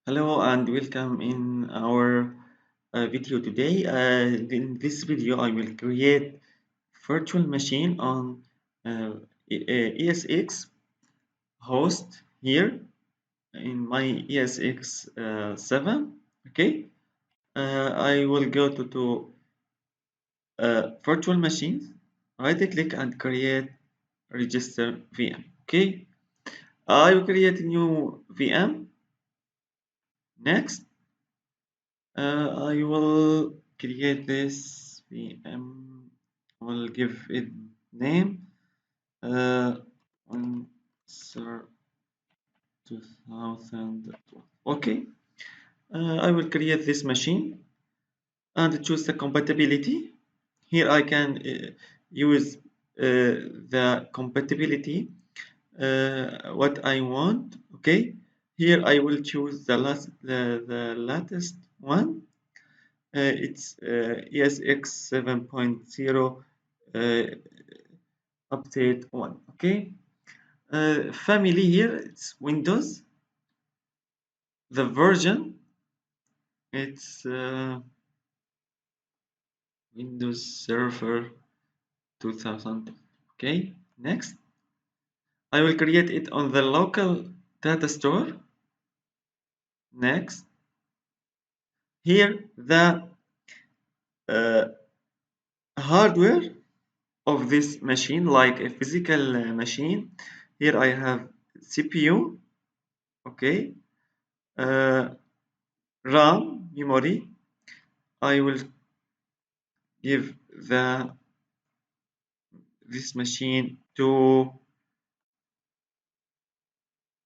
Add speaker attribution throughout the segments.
Speaker 1: Hello and welcome in our video today. In this video, I will create virtual machine on ESX host here in my ESX 7. Okay, I will go to virtual machines, right click and create register VM. Okay, I will create a new VM. Next. I will create this VM. I will give it name answer 2012. Okay. I will create this machine and choose the compatibility. Here I can use the compatibility what I want. Okay. Here I will choose the latest one. It's ESX 7.0 uh, update 1. Okay. Family here, it's Windows. The version, it's Windows Server 2000. Okay. Next, I will create it on the local data store. Next, here the uh, hardware of this machine, like a physical machine. Here I have CPU. Okay. Uh, RAM memory. I will give this machine 2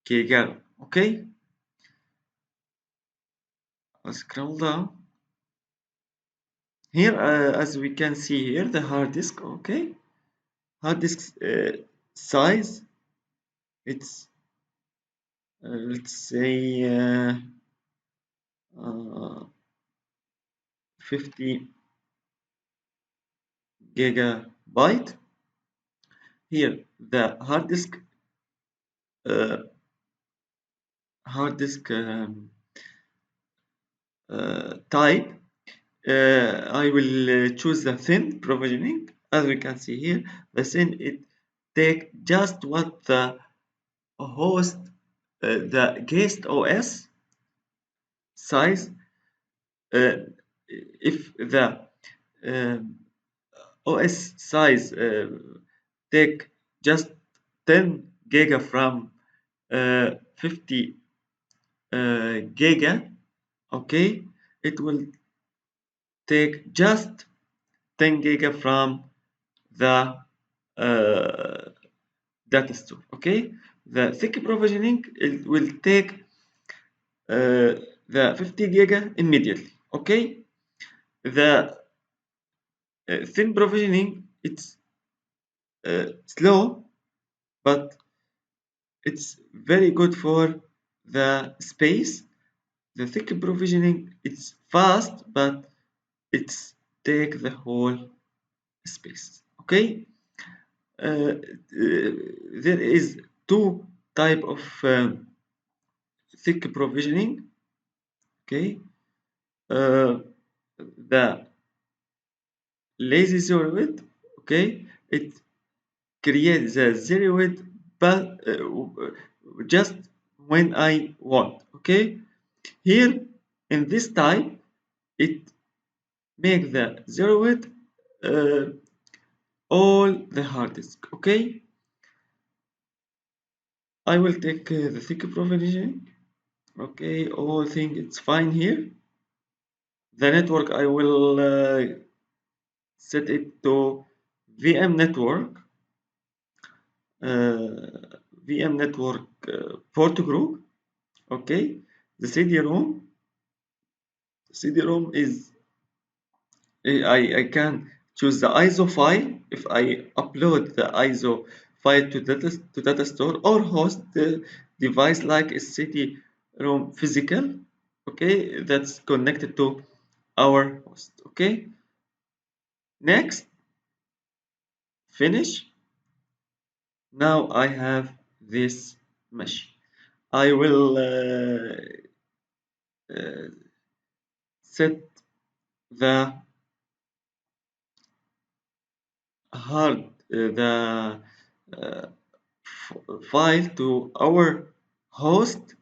Speaker 1: GB. Okay, I'll scroll down here. As we can see here, the hard disk. Okay, hard disk size. It's let's say uh, 50 gigabyte. Here the uh, hard disk type. I will choose the thin provisioning. As we can see here, the thin it take just what the host, the guest OS size. Uh, if the OS size take just 10 giga from 50 giga, okay, it will take just 10 giga from the uh, data store. Okay, the thick provisioning it will take the 50 giga immediately. Okay, the thin provisioning it's slow, but it's very good for the space. The thick provisioning it's fast, but it's take the whole space. Okay, there is two type of thick provisioning. Okay, uh, the lazy zero width. Okay, it creates the zero width, but just when I want. Okay, here in this type, it make the zero width uh, all the hard disk. Okay, I will take the thick provisioning. Okay, all thing it's fine here. The network I will set it to VM network, VM network port group. Okay, the CD-ROM is I can choose the ISO file if I upload the ISO file to data store or host the device like a CD-ROM physical. Okay, that's connected to our host. Okay, next, finish. Now I have this machine. I will uh, set the hard the uh, file to our host.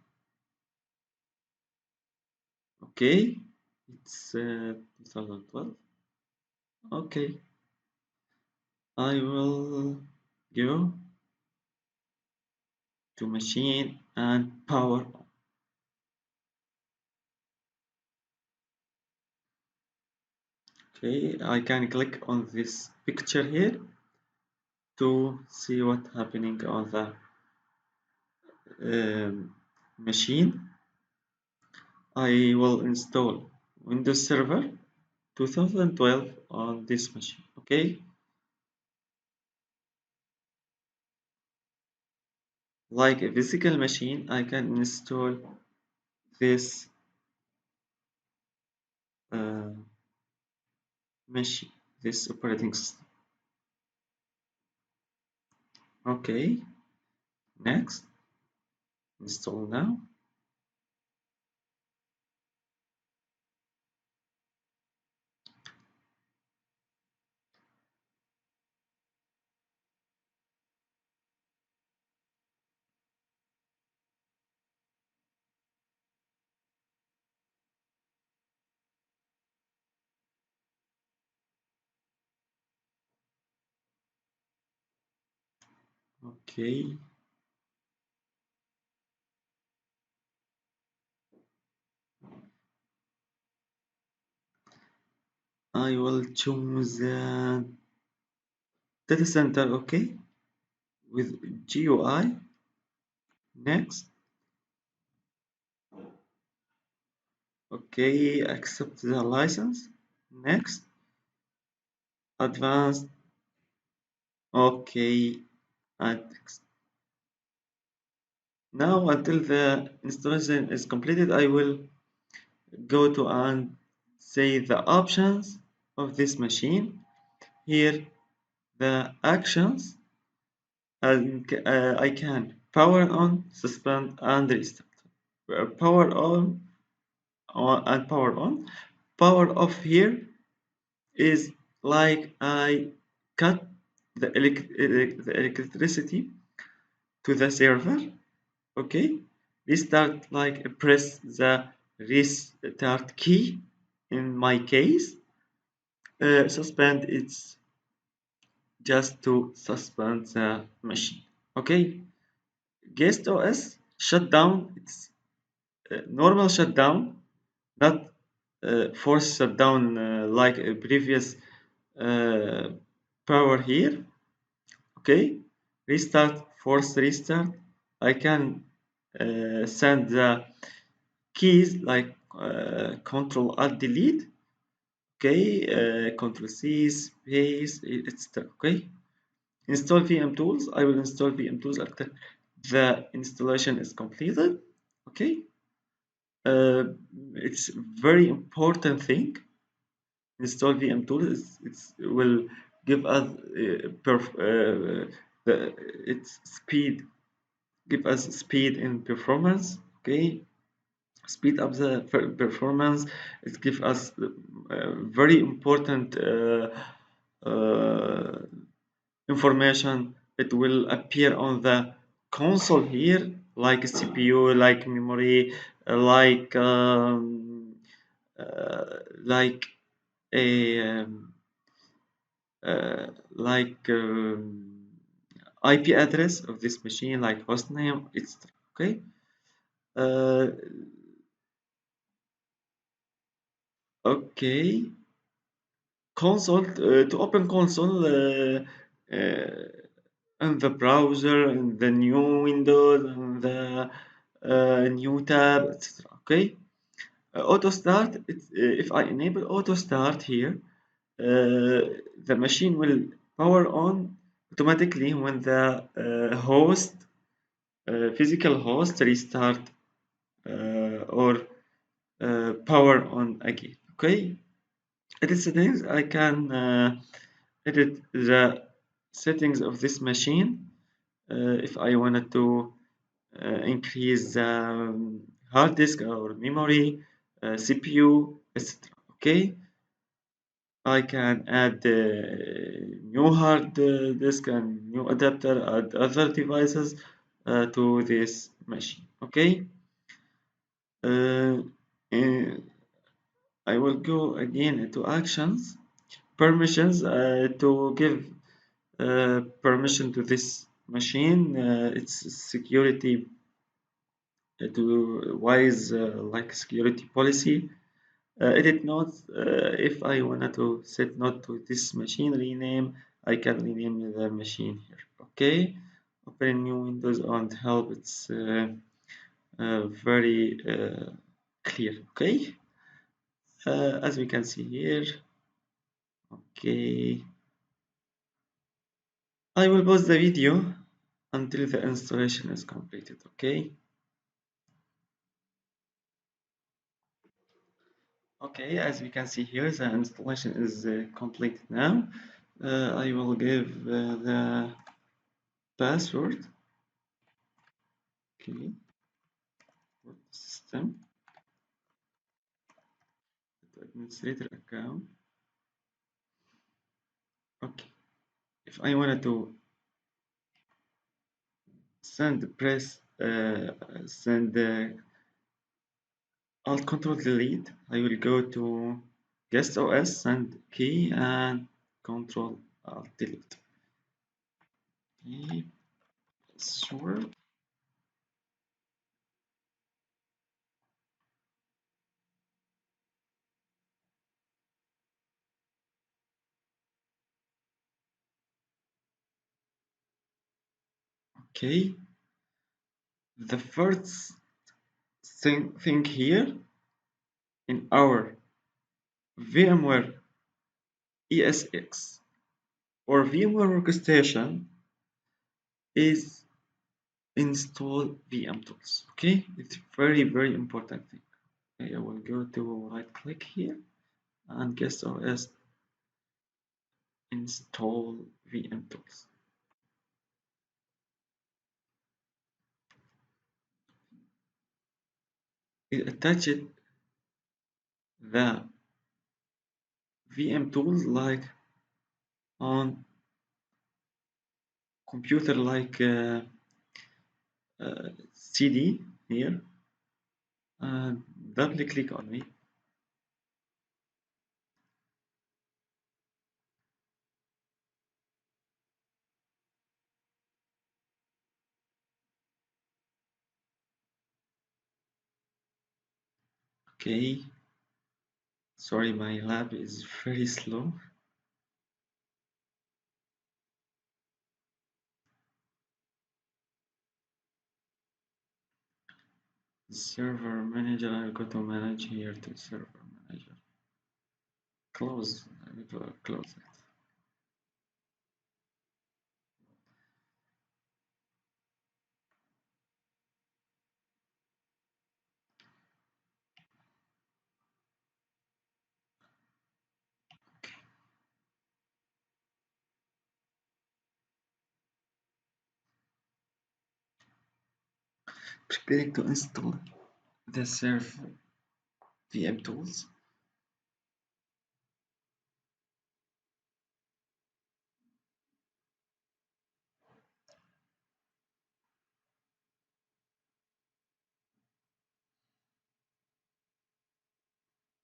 Speaker 1: Okay, it's 2012. Okay, I will go to machine and power. Okay, I can click on this picture here to see what happening on the machine. I will install Windows Server 2012 on this machine. Okay, like a physical machine, I can install this uh, machine, this operating system. Okay, next, install now. Okay, I will choose data center. Okay, with GUI. Next, okay, accept the license. Next, advanced. Okay, and next. Now, until the installation is completed, I will go to and say the options of this machine. Here, the actions, and I can power on, suspend, and restart. Power on and power on. Power off here is like I cut the electricity to the server. Okay, restart like press the restart key. In my case, suspend it's just to suspend the machine. Okay, guest OS shutdown. It's normal shutdown, not force shutdown like a previous uh, power here. Okay, restart, force restart. I can send the keys like Control Alt Delete. Okay, Control C, space, etc. Okay, install VM tools. I will install VM tools after the installation is completed. Okay, uh, it's very important thing. Install VM tools. It will give us its speed, give us speed in performance. Okay, speed up the performance. It gives us very important uh, information. It will appear on the console here, like CPU, like memory, like a uh, like IP address of this machine, like hostname, etc. Okay. Uh, okay. Console to open console in the browser, in the new Windows, in the new tab, etc. Okay. Auto start. If I enable auto start here, the machine will power on automatically when the physical host restart or power on again. Okay, edit settings. I can edit the settings of this machine if I wanted to increase the hard disk or memory. CPU, etc. Okay, I can add new hard disk and new adapter, add other devices to this machine. Okay, uh, uh, I will go again into actions, permissions to give permission to this machine. It's security to wise like security policy. Edit notes. If I wanted to set note to this machine rename, I can rename the machine here. Okay. Open new Windows on help. It's very clear. Okay. As we can see here. Okay. I will pause the video until the installation is completed. Okay. Okay, as we can see here, the installation is complete now. I will give the password. Okay, for the system, the administrator account. Okay, if I wanted to send Alt Control Delete, I will go to Guest OS, send key, and Control Alt Delete. Okay, password. Okay, the first thing here in our VMware ESX or VMware Workstation is install VM tools. Okay, it's very important thing. Okay, I will go to right click here and guest OS install VM tools. It attached the VM tools like on computer like CD here and double click on it. Okay, sorry, my lab is very slow. Server manager, I'll go to manage here to server manager. Close, I need to close it. Preparing to install the serve VM tools.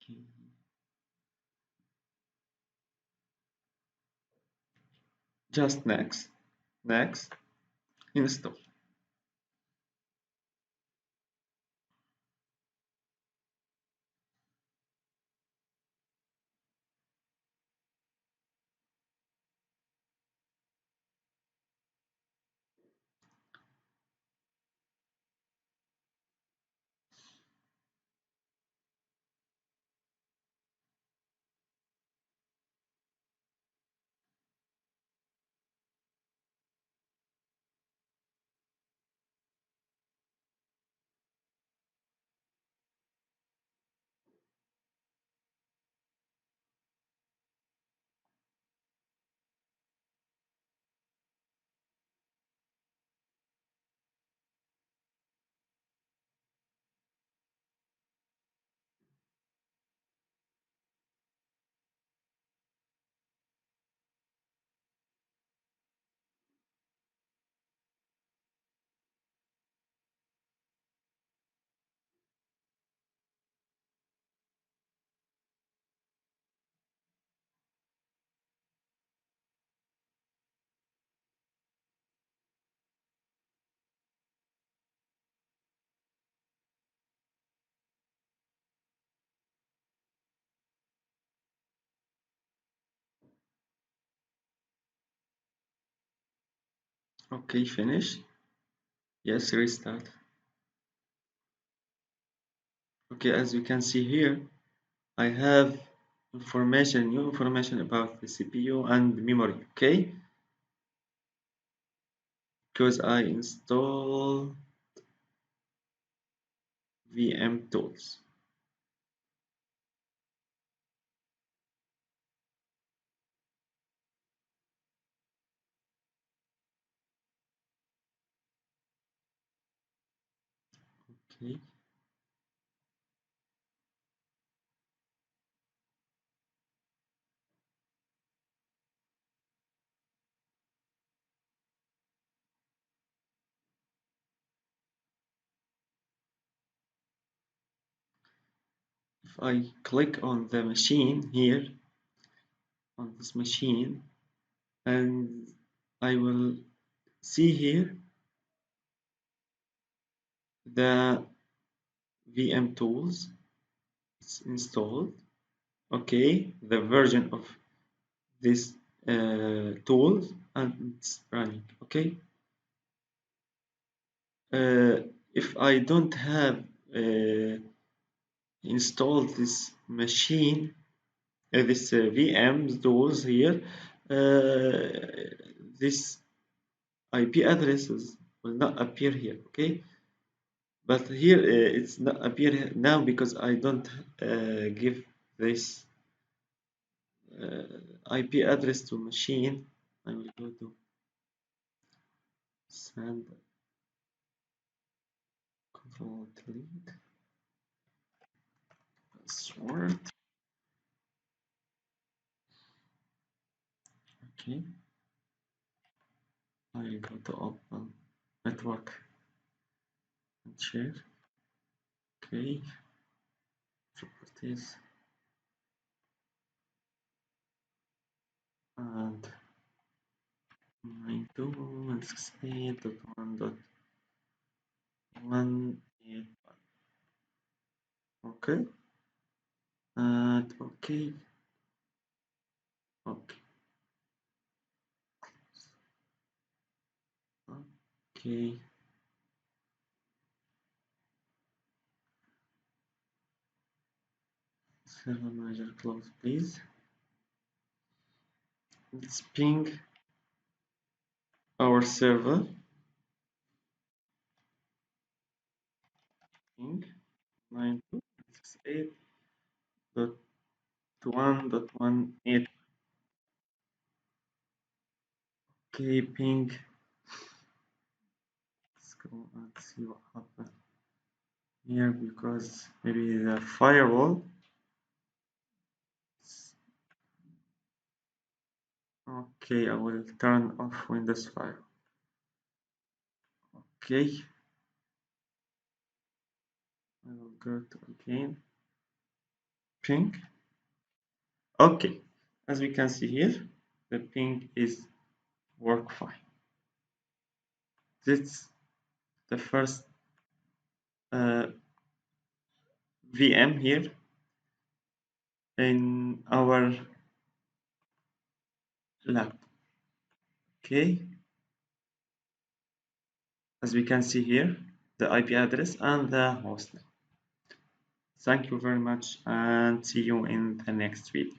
Speaker 1: Okay. Just next, install. Okay, finish. Yes, restart. Okay, as you can see here, I have new information about the CPU and memory. Okay, because I install VM tools. Okay, if I click on the machine here, on this machine, and I will see here the VM tools. It's installed. Okay, the version of this tools and it's running. Okay, uh, if I don't have uh, installed this machine, this VM tools here, this IP addresses will not appear here. Okay, but here it's not appear now because I don't give this IP address to machine. I will go to send control delete password. Okay, I will go to open network and share. Okay, properties and 92.168.1.181. Okay, and okay, okay, okay. Server manager close, please. Let's ping our server. Ping 92.168.1.18. Okay, ping. Let's go and see what happened here because maybe the firewall. Okay, I will turn off Windows 5. Okay, I will go to again. Ping. Okay, as we can see here, the ping is work fine. That's the first VM here in our lab. Okay, as we can see here, the IP address and the host name. Thank you very much and see you in the next video.